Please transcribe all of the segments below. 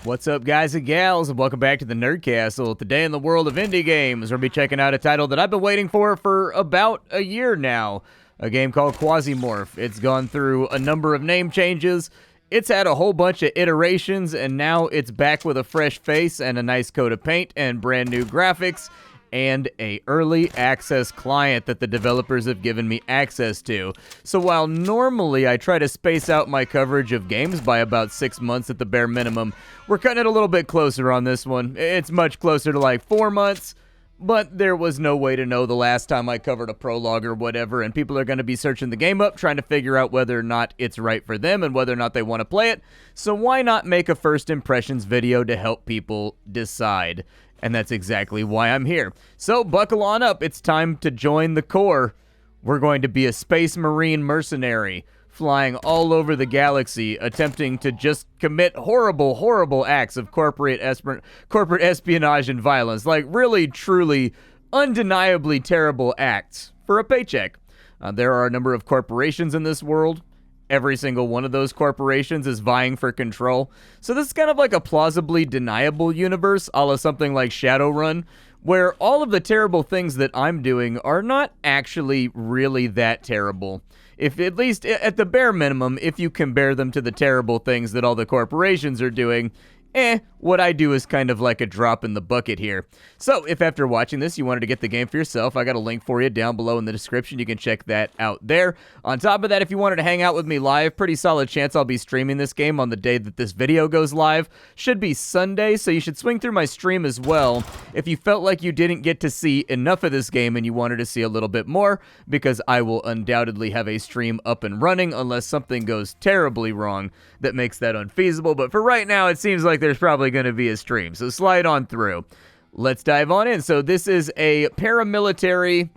What's up, guys and gals, and welcome back to the Nerd Castle. Today in the world of indie games, we're going to be checking out a title that I've been waiting for about a year now. A game called Quasimorph. It's gone through a number of name changes. It's had a whole bunch of iterations, and now it's back with a fresh face and a nice coat of paint and brand new graphics and a early access client that the developers have given me access to. So while normally I try to space out my coverage of games by about 6 months at the bare minimum, we're cutting it a little bit closer on this one. It's much closer to like 4 months, but there was no way to know the last time I covered a prologue or whatever, and people are going to be searching the game up, trying to figure out whether or not it's right for them and whether or not they want to play it. So why not make a first impressions video to help people decide? And that's exactly why I'm here. So buckle on up. It's time to join the Corps. We're going to be a space marine mercenary flying all over the galaxy, attempting to just commit horrible, horrible acts of corporate espionage and violence. Like really, truly, undeniably terrible acts for a paycheck. There are a number of corporations in this world. Every single one of those corporations is vying for control. So this is kind of like a plausibly deniable universe, a la something like Shadowrun, where all of the terrible things that I'm doing are not actually really that terrible. If at least, at the bare minimum, if you compare them to the terrible things that all the corporations are doing, what I do is kind of like a drop in the bucket here. So, if after watching this you wanted to get the game for yourself, I got a link for you down below in the description. You can check that out there. On top of that, if you wanted to hang out with me live, pretty solid chance I'll be streaming this game on the day that this video goes live. Should be Sunday, so you should swing through my stream as well if you felt like you didn't get to see enough of this game and you wanted to see a little bit more, because I will undoubtedly have a stream up and running unless something goes terribly wrong that makes that unfeasible. But for right now, it seems like there's probably going to be a stream, so slide on through. Let's dive on in. So this is a paramilitary,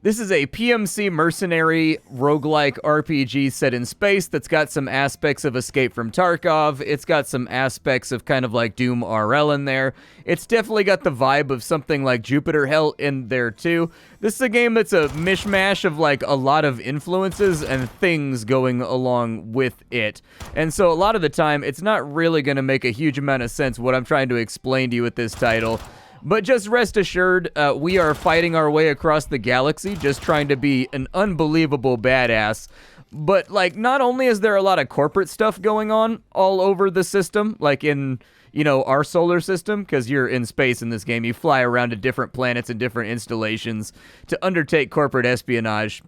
this is a PMC mercenary roguelike RPG set in space that's got some aspects of Escape from Tarkov. It's got some aspects of kind of like Doom RL in there. It's definitely got the vibe of something like Jupiter Hell in there too. This is a game that's a mishmash of like a lot of influences and things going along with it. And so a lot of the time, it's not really going to make a huge amount of sense what I'm trying to explain to you with this title. But just rest assured, we are fighting our way across the galaxy, just trying to be an unbelievable badass. But, like, not only is there a lot of corporate stuff going on all over the system, like in, you know, our solar system, because you're in space in this game, you fly around to different planets and different installations to undertake corporate espionage.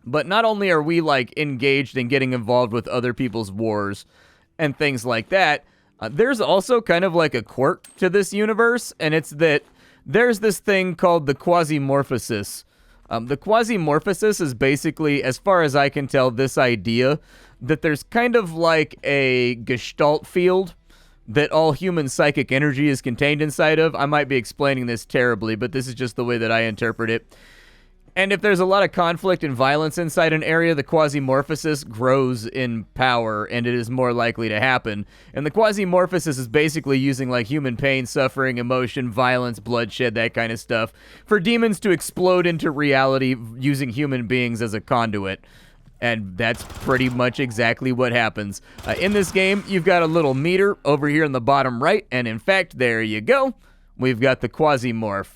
But not only are we, like, engaged in getting involved with other people's wars and things like that, there's also kind of like a quirk to this universe, and it's that there's this thing called the Quasimorphosis. The Quasimorphosis is basically, as far as I can tell, this idea that there's kind of like a gestalt field that all human psychic energy is contained inside of. I might be explaining this terribly, but this is just the way that I interpret it. And if there's a lot of conflict and violence inside an area, the Quasimorphosis grows in power, and it is more likely to happen. And the Quasimorphosis is basically using like human pain, suffering, emotion, violence, bloodshed, that kind of stuff, for demons to explode into reality using human beings as a conduit. And that's pretty much exactly what happens. In this game, you've got a little meter over here in the bottom right, and in fact, there you go. We've got the Quasimorph.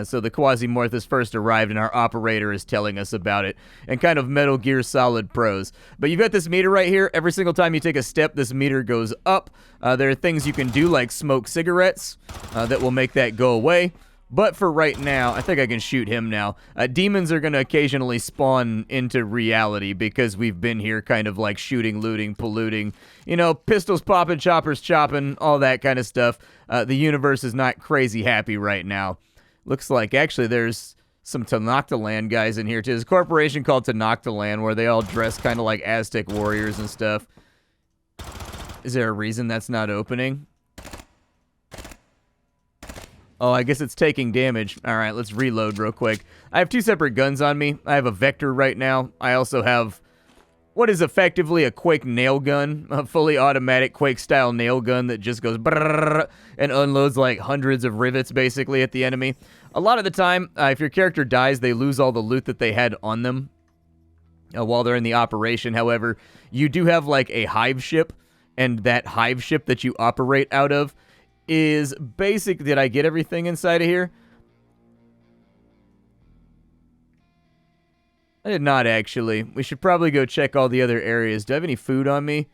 So the Quasimorph first arrived, and our operator is telling us about it, and kind of Metal Gear Solid prose. But you've got this meter right here. Every single time you take a step, this meter goes up. There are things you can do, like smoke cigarettes, that will make that go away. But for right now, I think I can shoot him now. Demons are going to occasionally spawn into reality because we've been here kind of like shooting, looting, polluting. You know, pistols popping, choppers chopping, all that kind of stuff. The universe is not crazy happy right now. Looks like, actually, there's some Tenochtitlan guys in here, too. There's a corporation called Tenochtitlan where they all dress kind of like Aztec warriors and stuff. Is there a reason that's not opening? Oh, I guess it's taking damage. All right, let's reload real quick. I have two separate guns on me. I have a Vector right now. I also have what is effectively a Quake nail gun, a fully automatic Quake-style nail gun that just goes brrrr and unloads like hundreds of rivets, basically, at the enemy. A lot of the time, if your character dies, they lose all the loot that they had on them while they're in the operation. However, you do have, like, a hive ship, and that hive ship that you operate out of is basic. Did I get everything inside of here? I did not, actually. We should probably go check all the other areas. Do I have any food on me?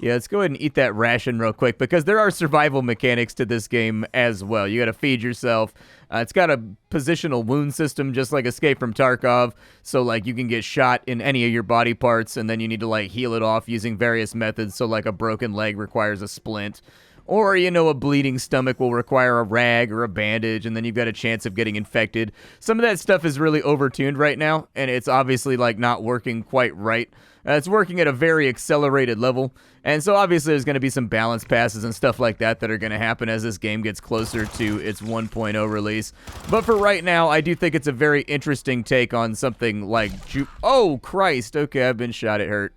Yeah, let's go ahead and eat that ration real quick, because there are survival mechanics to this game as well. You got to feed yourself. It's got a positional wound system, just like Escape from Tarkov. So, like, you can get shot in any of your body parts, and then you need to, like, heal it off using various methods. So, like, a broken leg requires a splint. Or, you know, a bleeding stomach will require a rag or a bandage, and then you've got a chance of getting infected. Some of that stuff is really overtuned right now, and it's obviously, like, not working quite right. It's working at a very accelerated level, and so obviously there's going to be some balance passes and stuff like that that are going to happen as this game gets closer to its 1.0 release. But for right now, I do think it's a very interesting take on something like oh, Christ. Okay, I've been shot. It hurt.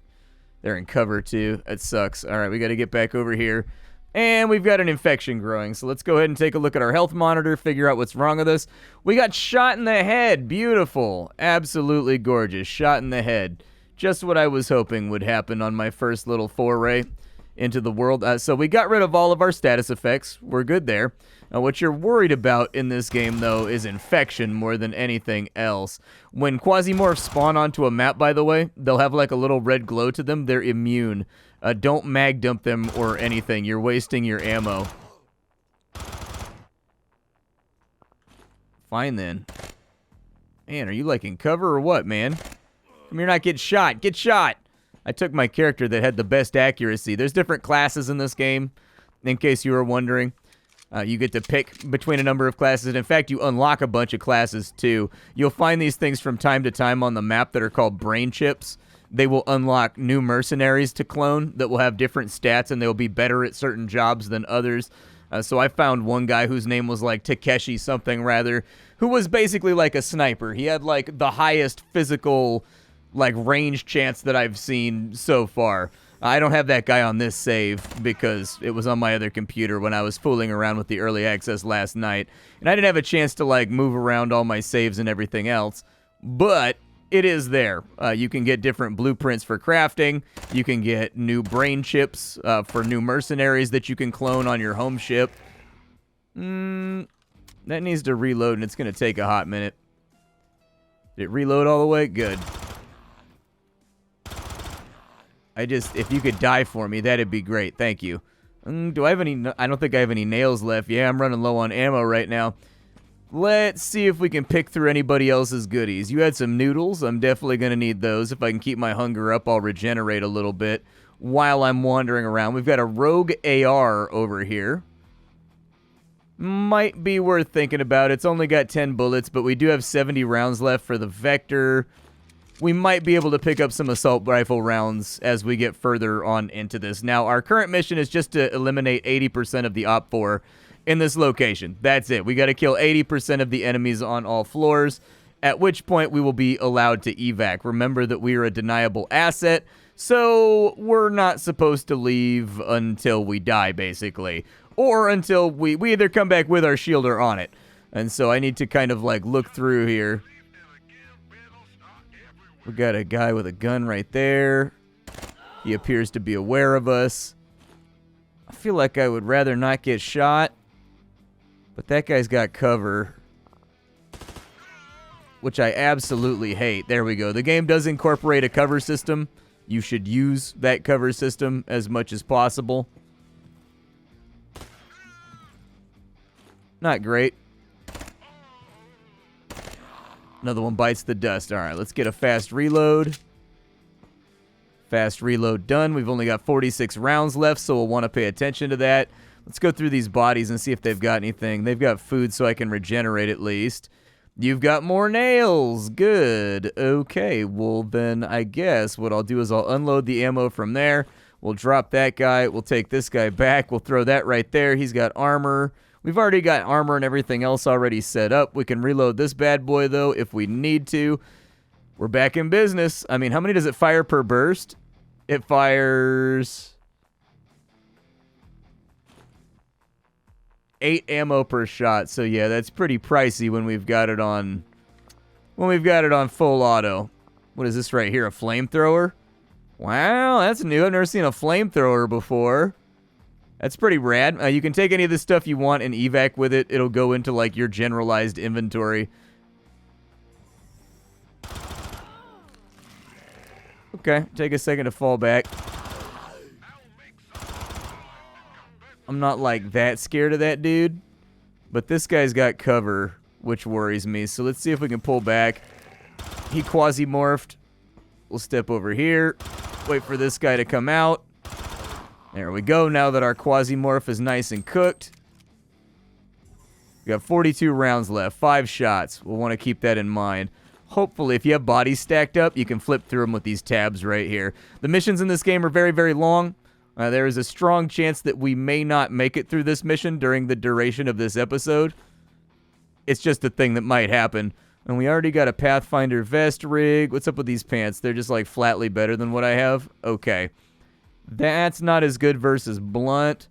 They're in cover, too. It sucks. All right, we got to get back over here. And we've got an infection growing, so let's go ahead and take a look at our health monitor, figure out what's wrong with us. We got shot in the head. Beautiful. Absolutely gorgeous. Shot in the head. Just what I was hoping would happen on my first little foray into the world. So we got rid of all of our status effects. We're good there. What you're worried about in this game, though, is infection more than anything else. When Quasimorphs spawn onto a map, by the way, they'll have like a little red glow to them. They're immune. Don't mag dump them or anything. You're wasting your ammo. Fine, then. Man, are you like in cover or what, man? Come here, not get shot. Get shot! I took my character that had the best accuracy. There's different classes in this game, in case you were wondering. You get to pick between a number of classes. In fact, you unlock a bunch of classes, too. You'll find these things from time to time on the map that are called brain chips. They will unlock new mercenaries to clone that will have different stats, and they'll be better at certain jobs than others. So I found one guy whose name was like Takeshi something rather, who was basically like a sniper. He had like the highest physical like range chance that I've seen so far. I don't have that guy on this save because it was on my other computer when I was fooling around with the early access last night. And I didn't have a chance to like move around all my saves and everything else. But it is there. You can get different blueprints for crafting. You can get new brain chips for new mercenaries that you can clone on your home ship. That needs to reload, and it's going to take a hot minute. Did it reload all the way? Good. If you could die for me, that'd be great. Thank you. Do I have any? I don't think I have any nails left. Yeah, I'm running low on ammo right now. Let's see if we can pick through anybody else's goodies. You had some noodles. I'm definitely going to need those. If I can keep my hunger up, I'll regenerate a little bit while I'm wandering around. We've got a rogue AR over here. Might be worth thinking about. It's only got 10 bullets, but we do have 70 rounds left for the Vector. We might be able to pick up some assault rifle rounds as we get further on into this. Now, our current mission is just to eliminate 80% of the OP4 in this location. That's it. We got to kill 80% of the enemies on all floors, at which point we will be allowed to evac. Remember that we are a deniable asset, so we're not supposed to leave until we die, basically. Or until we either come back with our shield or on it. And so I need to kind of like look through here. We got a guy with a gun right there. He appears to be aware of us. I feel like I would rather not get shot. But that guy's got cover, which I absolutely hate. There we go. The game does incorporate a cover system. You should use that cover system as much as possible. Not great. Another one bites the dust. All right, let's get a fast reload. Fast reload done. We've only got 46 rounds left, so we'll want to pay attention to that. Let's go through these bodies and see if they've got anything. They've got food, so I can regenerate at least. You've got more nails. Good. Okay, well then I guess what I'll do is I'll unload the ammo from there. We'll drop that guy. We'll take this guy back. We'll throw that right there. He's got armor. We've already got armor and everything else already set up. We can reload this bad boy, though, if we need to. We're back in business. I mean, how many does it fire per burst? It fires 8 ammo per shot. So yeah, that's pretty pricey when we've got it on full auto. What is this right here? A flamethrower? Wow, that's new. I've never seen a flamethrower before. That's pretty rad. You can take any of the stuff you want and evac with it. It'll go into, like, your generalized inventory. Okay, take a second to fall back. I'm not, like, that scared of that dude. But this guy's got cover, which worries me. So let's see if we can pull back. He quasi-morphed. We'll step over here. Wait for this guy to come out. There we go. Now that our quasi-morph is nice and cooked. We got 42 rounds left. 5 shots. We'll want to keep that in mind. Hopefully, if you have bodies stacked up, you can flip through them with these tabs right here. The missions in this game are very, very long. There is a strong chance that we may not make it through this mission during the duration of this episode. It's just a thing that might happen. And we already got a Pathfinder vest rig. What's up with these pants? They're just like flatly better than what I have? Okay. That's not as good versus blunt,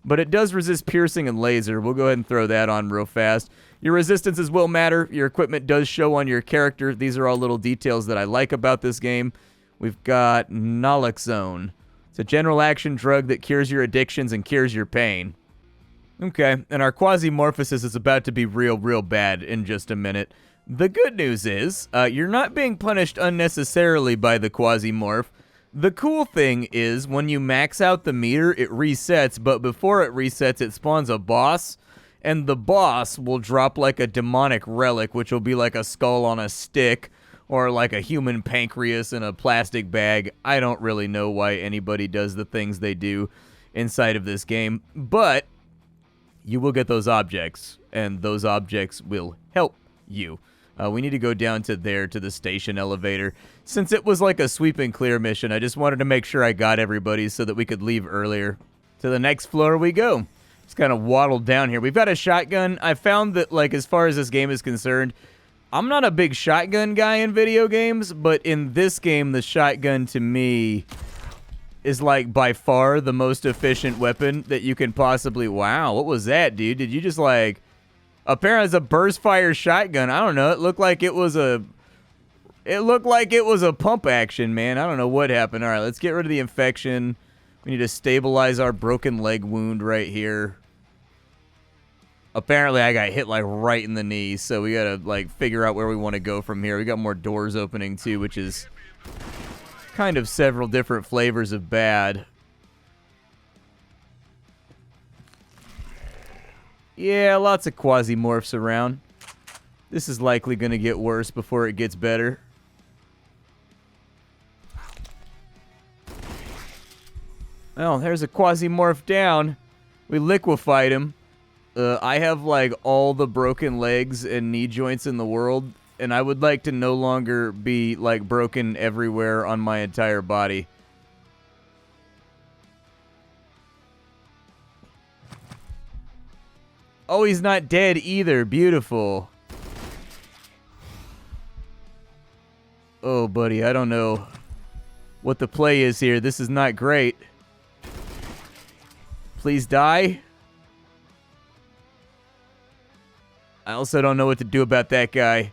but it does resist piercing and laser. We'll go ahead and throw that on real fast. Your resistances will matter. Your equipment does show on your character. These are all little details that I like about this game. We've got naloxone. It's a general action drug that cures your addictions and cures your pain. Okay, and our quasi-morphosis is about to be real, real bad in just a minute. The good news is, you're not being punished unnecessarily by the quasi-morph. The cool thing is, when you max out the meter, it resets, but before it resets, it spawns a boss, and the boss will drop like a demonic relic, which will be like a skull on a stick, or like a human pancreas in a plastic bag. I don't really know why anybody does the things they do inside of this game, but you will get those objects, and those objects will help you. We need to go down to there, to the station elevator. Since it was like a sweep and clear mission, I just wanted to make sure I got everybody so that we could leave earlier. To the next floor we go. Just kind of waddled down here. We've got a shotgun. I found that, like, as far as this game is concerned, I'm not a big shotgun guy in video games, but in this game, the shotgun to me is, like, by far the most efficient weapon that you can possibly... Wow, what was that, dude? Did you just, like... Apparently it's a burst fire shotgun. I don't know. It looked like it was a pump action, man. I don't know what happened. All right, let's get rid of the infection. We need to stabilize our broken leg wound right here. Apparently I got hit like right in the knee, so we got to like figure out where we want to go from here. We got more doors opening too, which is kind of several different flavors of bad. Yeah, lots of quasi-morphs around. This is likely going to get worse before it gets better. Well, there's a quasi-morph down. We liquefied him. I have, like, all the broken legs and knee joints in the world, and I would like to no longer be, like, broken everywhere on my entire body. Oh, he's not dead either. Beautiful. Oh, buddy, I don't know what the play is here. This is not great. Please die. I also don't know what to do about that guy.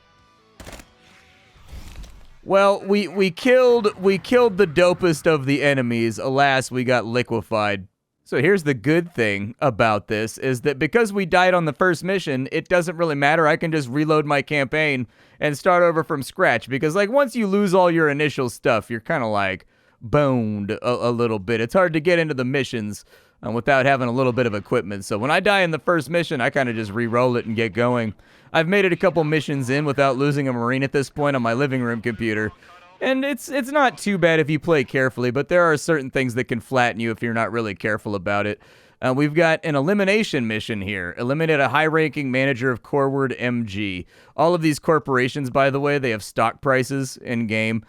Well, we killed the dopest of the enemies. Alas, we got liquefied. So here's the good thing about this, is that because we died on the first mission, it doesn't really matter. I can just reload my campaign and start over from scratch. Because, like, once you lose all your initial stuff, you're kind of, like, boned a little bit. It's hard to get into the missions without having a little bit of equipment. So when I die in the first mission, I kind of just re-roll it and get going. I've made it a couple missions in without losing a Marine at this point on my living room computer. And it's not too bad if you play carefully, but there are certain things that can flatten you if you're not really careful about it. We've got an elimination mission here. Eliminate a high-ranking manager of Corward MG. All of these corporations, by the way, they have stock prices in-game.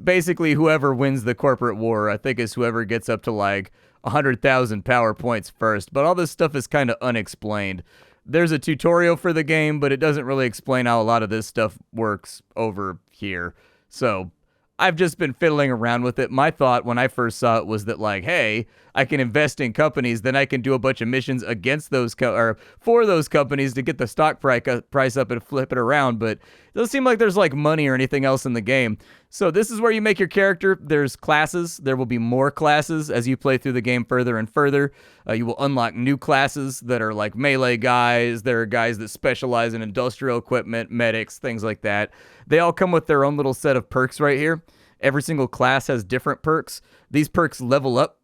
Basically, whoever wins the corporate war, I think, is whoever gets up to, like, 100,000 power points first. But all this stuff is kind of unexplained. There's a tutorial for the game, but it doesn't really explain how a lot of this stuff works over here. So I've just been fiddling around with it. My thought when I first saw it was that, like, hey, I can invest in companies, then I can do a bunch of missions against those or for those companies to get the stock price up and flip it around. But it doesn't seem like there's, like, money or anything else in the game. So this is where you make your character. There's classes. There will be more classes as you play through the game further and further. You will unlock new classes that are like melee guys. There are guys that specialize in industrial equipment, medics, things like that. They all come with their own little set of perks right here. Every single class has different perks. These perks level up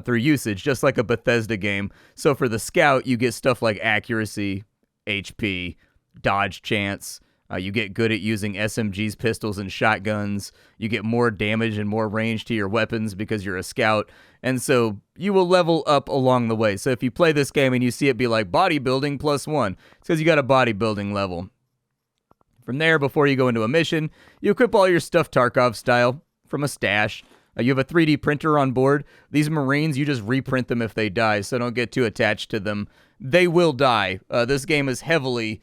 through usage, just like a Bethesda game. So for the scout, you get stuff like accuracy, HP, dodge chance. You get good at using SMGs, pistols, and shotguns. You get more damage and more range to your weapons because you're a scout. And so you will level up along the way. So if you play this game and you see it be like bodybuilding +1, it's because you got a bodybuilding level. From there, before you go into a mission, you equip all your stuff Tarkov style from a stash. You have a 3D printer on board. These Marines, you just reprint them if they die, so don't get too attached to them. They will die. This game is heavily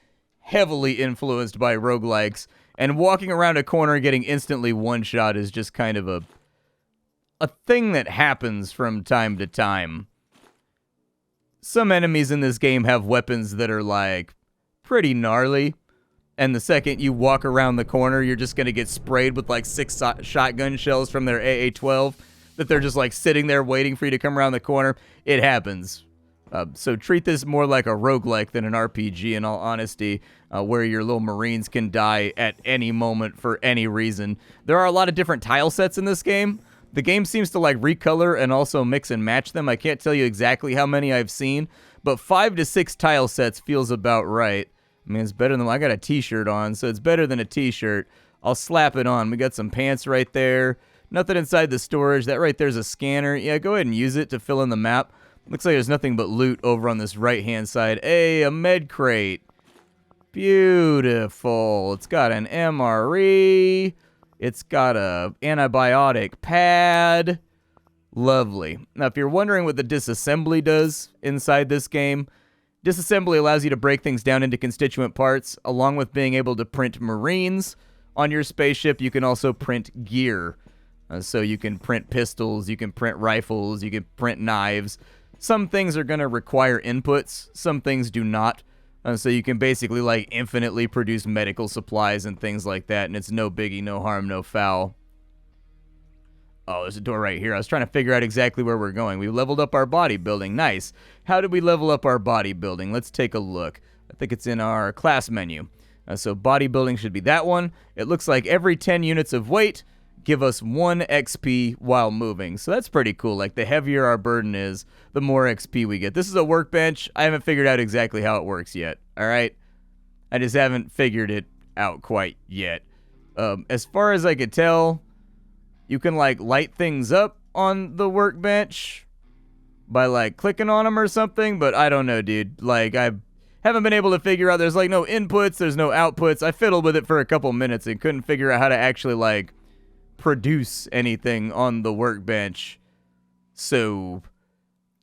influenced by roguelikes, and walking around a corner and getting instantly one-shot is just kind of a thing that happens from time to time. Some enemies in this game have weapons that are, like, pretty gnarly, and the second you walk around the corner, you're just going to get sprayed with, like, 6 shotgun shells from their AA-12 that they're just, like, sitting there waiting for you to come around the corner. It happens. So treat this more like a roguelike than an RPG, in all honesty, where your little Marines can die at any moment for any reason. There are a lot of different tile sets in this game. The game seems to like recolor and also mix and match them. I can't tell you exactly how many I've seen, but 5 to 6 tile sets feels about right. I mean, it's better than, I got a t-shirt on, so it's better than a t-shirt. I'll slap it on. We got some pants right there. Nothing inside the storage. That right there's a scanner. Yeah, go ahead and use it to fill in the map. Looks like there's nothing but loot over on this right-hand side. Hey, a med crate. Beautiful. It's got an MRE. It's got a antibiotic pad. Lovely. Now, if you're wondering what the disassembly does inside this game, disassembly allows you to break things down into constituent parts. Along with being able to print Marines on your spaceship, you can also print gear. So you can print pistols, you can print rifles, you can print knives. Some things are going to require inputs, some things do not. So you can basically like infinitely produce medical supplies and things like that, and it's no biggie, no harm, no foul. Oh, there's a door right here. I was trying to figure out exactly where we're going. We leveled up our bodybuilding. Nice. How did we level up our bodybuilding? Let's take a look. I think it's in our class menu. So bodybuilding should be that one. It looks like every 10 units of weight, give us 1 XP while moving. So that's pretty cool. Like, the heavier our burden is, the more XP we get. This is a workbench. I haven't figured out exactly how it works yet. All right? I just haven't figured it out quite yet. As far as I could tell, you can, like, light things up on the workbench by, like, clicking on them or something. But I don't know, dude. Like, I haven't been able to figure out. There's, like, no inputs. There's no outputs. I fiddled with it for a couple minutes and couldn't figure out how to actually, like, produce anything on the workbench. So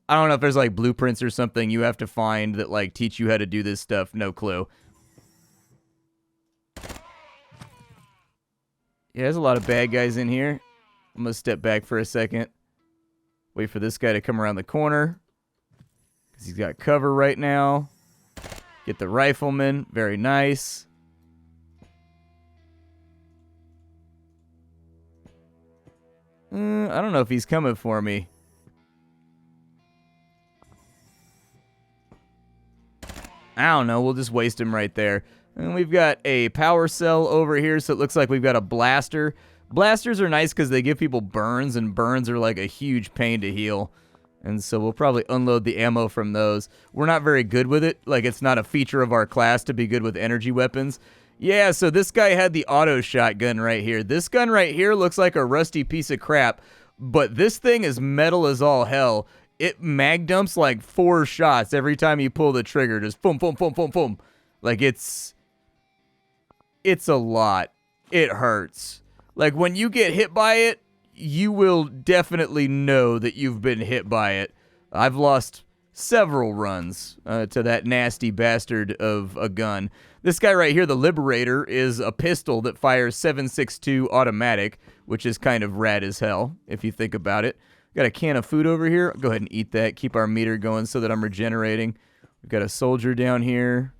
I don't know if there's like blueprints or something you have to find that like teach you how to do this stuff. No clue. Yeah, there's a lot of bad guys in here. I'm gonna step back for a second, wait for this guy to come around the corner because he's got cover right now. Get the rifleman. Very nice. I don't know if he's coming for me. I don't know. We'll just waste him right there. And we've got a power cell over here, so it looks like we've got a blaster. Blasters are nice because they give people burns, and burns are like a huge pain to heal. And so we'll probably unload the ammo from those. We're not very good with it. Like, it's not a feature of our class to be good with energy weapons. Yeah, so this guy had the auto shotgun right here. This gun right here looks like a rusty piece of crap, but this thing is metal as all hell. It mag dumps like 4 shots every time you pull the trigger. Just boom, boom, boom, boom, boom. Like, it's a lot. It hurts. Like, when you get hit by it, you will definitely know that you've been hit by it. I've lost several runs to that nasty bastard of a gun. This guy right here, the Liberator, is a pistol that fires 7.62 automatic, which is kind of rad as hell, if you think about it. Got a can of food over here. I'll go ahead and eat that. Keep our meter going so that I'm regenerating. We've got a soldier down here.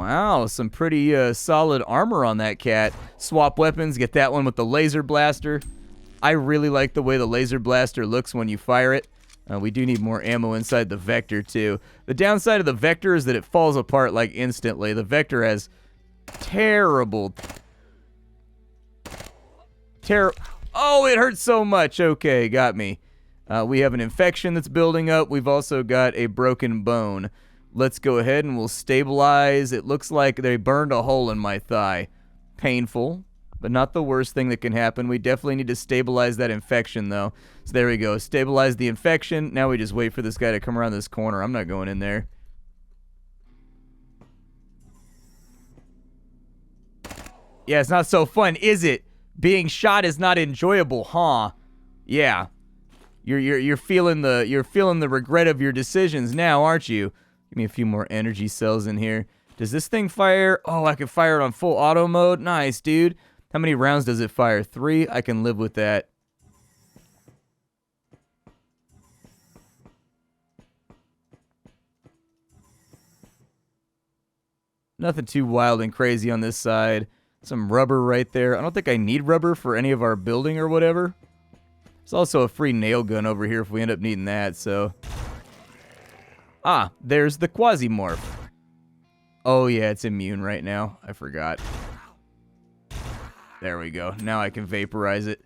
Wow, some pretty solid armor on that cat. Swap weapons, get that one with the laser blaster. I really like the way the laser blaster looks when you fire it. We do need more ammo inside the Vector, too. The downside of the Vector is that it falls apart, like, instantly. The Vector has terrible... Oh, it hurts so much. Okay, got me. We have an infection that's building up. We've also got a broken bone. Let's go ahead and we'll stabilize. It looks like they burned a hole in my thigh. Painful, but not the worst thing that can happen. We definitely need to stabilize that infection, though. So there we go. Stabilize the infection. Now we just wait for this guy to come around this corner. I'm not going in there. Yeah, it's not so fun, is it? Being shot is not enjoyable, huh? Yeah. You're feeling the regret of your decisions now, aren't you? Give me a few more energy cells in here. Does this thing fire? Oh, I can fire it on full auto mode. Nice, dude. How many rounds does it fire? 3? I can live with that. Nothing too wild and crazy on this side. Some rubber right there. I don't think I need rubber for any of our building or whatever. There's also a free nail gun over here if we end up needing that, so... Ah, there's the Quasimorph. Oh yeah, it's immune right now. I forgot. There we go. Now I can vaporize it.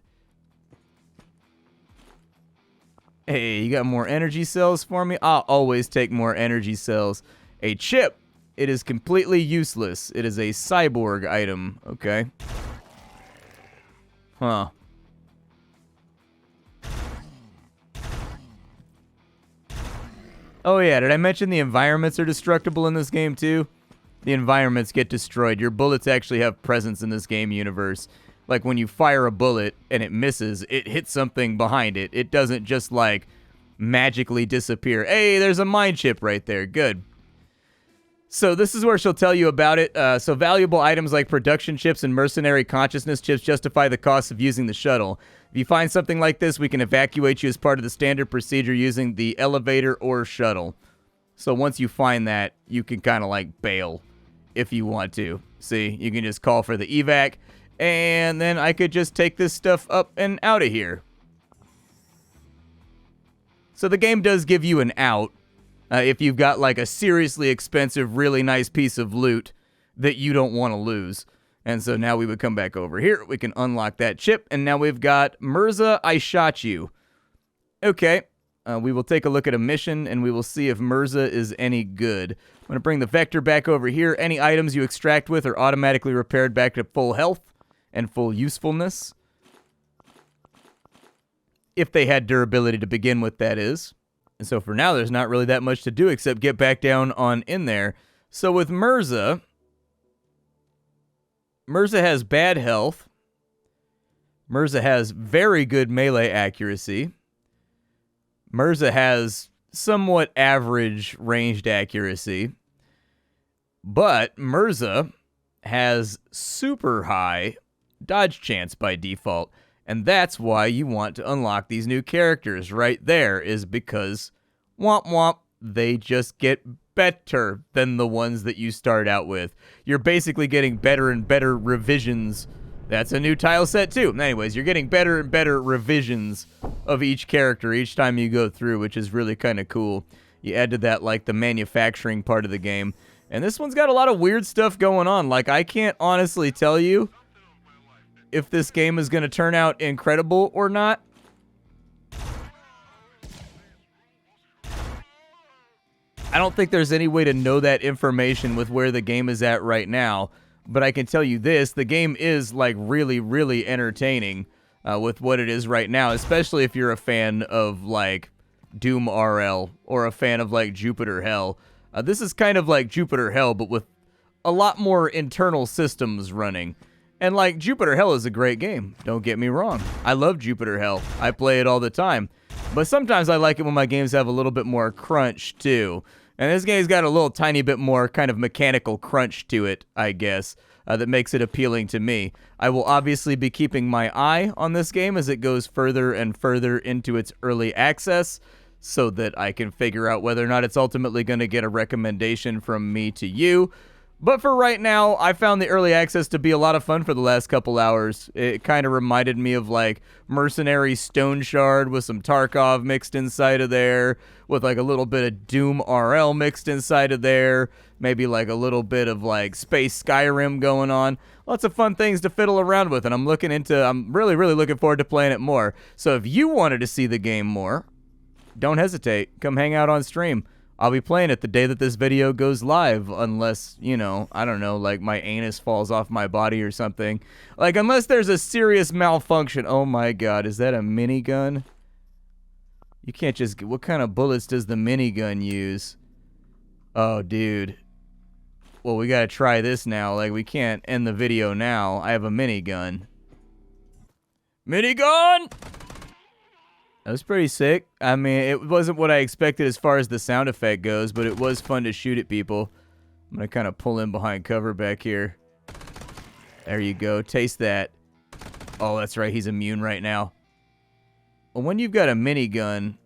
Hey, you got more energy cells for me? I'll always take more energy cells. A chip! It is completely useless. It is a cyborg item. Okay. Huh. Oh yeah, did I mention the environments are destructible in this game too? The environments get destroyed. Your bullets actually have presence in this game universe. Like when you fire a bullet and it misses, it hits something behind it. It doesn't just like magically disappear. Hey, there's a mine chip right there. Good. So this is where she'll tell you about it. So valuable items like production chips and mercenary consciousness chips justify the cost of using the shuttle. If you find something like this, we can evacuate you as part of the standard procedure using the elevator or shuttle. So once you find that, you can kind of like bail if you want to. See, you can just call for the evac, and then I could just take this stuff up and out of here. So the game does give you an out. If you've got like a seriously expensive, really nice piece of loot that you don't want to lose. And so now we would come back over here. We can unlock that chip. And now we've got Mirza, I shot you. Okay. We will take a look at a mission and we will see if Mirza is any good. I'm going to bring the Vector back over here. Any items you extract with are automatically repaired back to full health and full usefulness. If they had durability to begin with, that is. And so for now, there's not really that much to do except get back down on in there. So with Mirza, Mirza has bad health. Mirza has very good melee accuracy. Mirza has somewhat average ranged accuracy. But Mirza has super high dodge chance by default. And that's why you want to unlock these new characters right there, is because, womp womp, they just get better than the ones that you start out with. You're basically getting better and better revisions. That's a new tile set too. Anyways, you're getting better and better revisions of each character each time you go through, which is really kind of cool. You add to that like the manufacturing part of the game. And this one's got a lot of weird stuff going on. Like, I can't honestly tell you if this game is going to turn out incredible or not. I don't think there's any way to know that information with where the game is at right now, but I can tell you this, the game is like really, really entertaining with what it is right now, especially if you're a fan of like Doom RL or a fan of like Jupiter Hell. This is kind of like Jupiter Hell, but with a lot more internal systems running. And like, Jupiter Hell is a great game, don't get me wrong. I love Jupiter Hell. I play it all the time. But sometimes I like it when my games have a little bit more crunch too. And this game's got a little tiny bit more kind of mechanical crunch to it, I guess, that makes it appealing to me. I will obviously be keeping my eye on this game as it goes further and further into its early access, so that I can figure out whether or not it's ultimately going to get a recommendation from me to you. But for right now, I found the early access to be a lot of fun for the last couple hours. It kind of reminded me of like Mercenary Stone Shard with some Tarkov mixed inside of there, with like a little bit of Doom RL mixed inside of there, maybe like a little bit of like Space Skyrim going on. Lots of fun things to fiddle around with, and I'm really, really looking forward to playing it more. So if you wanted to see the game more, don't hesitate. Come hang out on stream. I'll be playing it the day that this video goes live, unless, you know, I don't know, like my anus falls off my body or something. Like, unless there's a serious malfunction. Oh my god, is that a minigun? You can't just... What kind of bullets does the minigun use? Oh, dude. Well, we gotta try this now. Like, we can't end the video now. I have a minigun. Minigun! That was pretty sick. I mean, it wasn't what I expected as far as the sound effect goes, but it was fun to shoot at people. I'm going to kind of pull in behind cover back here. There you go. Taste that. Oh, that's right. He's immune right now. Well, when you've got a minigun,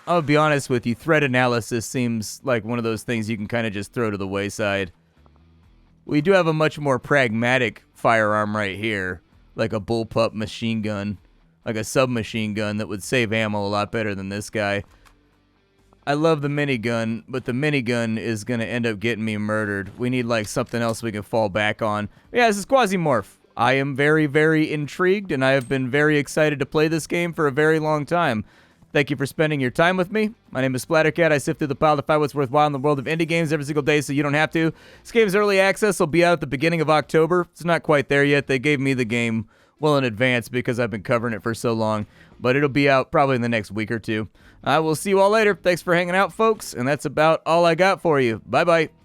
I'll be honest with you, threat analysis seems like one of those things you can kind of just throw to the wayside. We do have a much more pragmatic firearm right here, like a bullpup machine gun. Like a submachine gun that would save ammo a lot better than this guy. I love the minigun, but the minigun is going to end up getting me murdered. We need like something else we can fall back on. Yeah, this is Quasimorph. I am very, very intrigued, and I have been very excited to play this game for a very long time. Thank you for spending your time with me. My name is Splattercat. I sift through the pile to find what's worthwhile in the world of indie games every single day so you don't have to. This game's early access will be out at the beginning of October. It's not quite there yet. They gave me the game well in advance because I've been covering it for so long, but it'll be out probably in the next week or two. I will see you all later. Thanks for hanging out, folks, and that's about all I got for you. Bye-bye.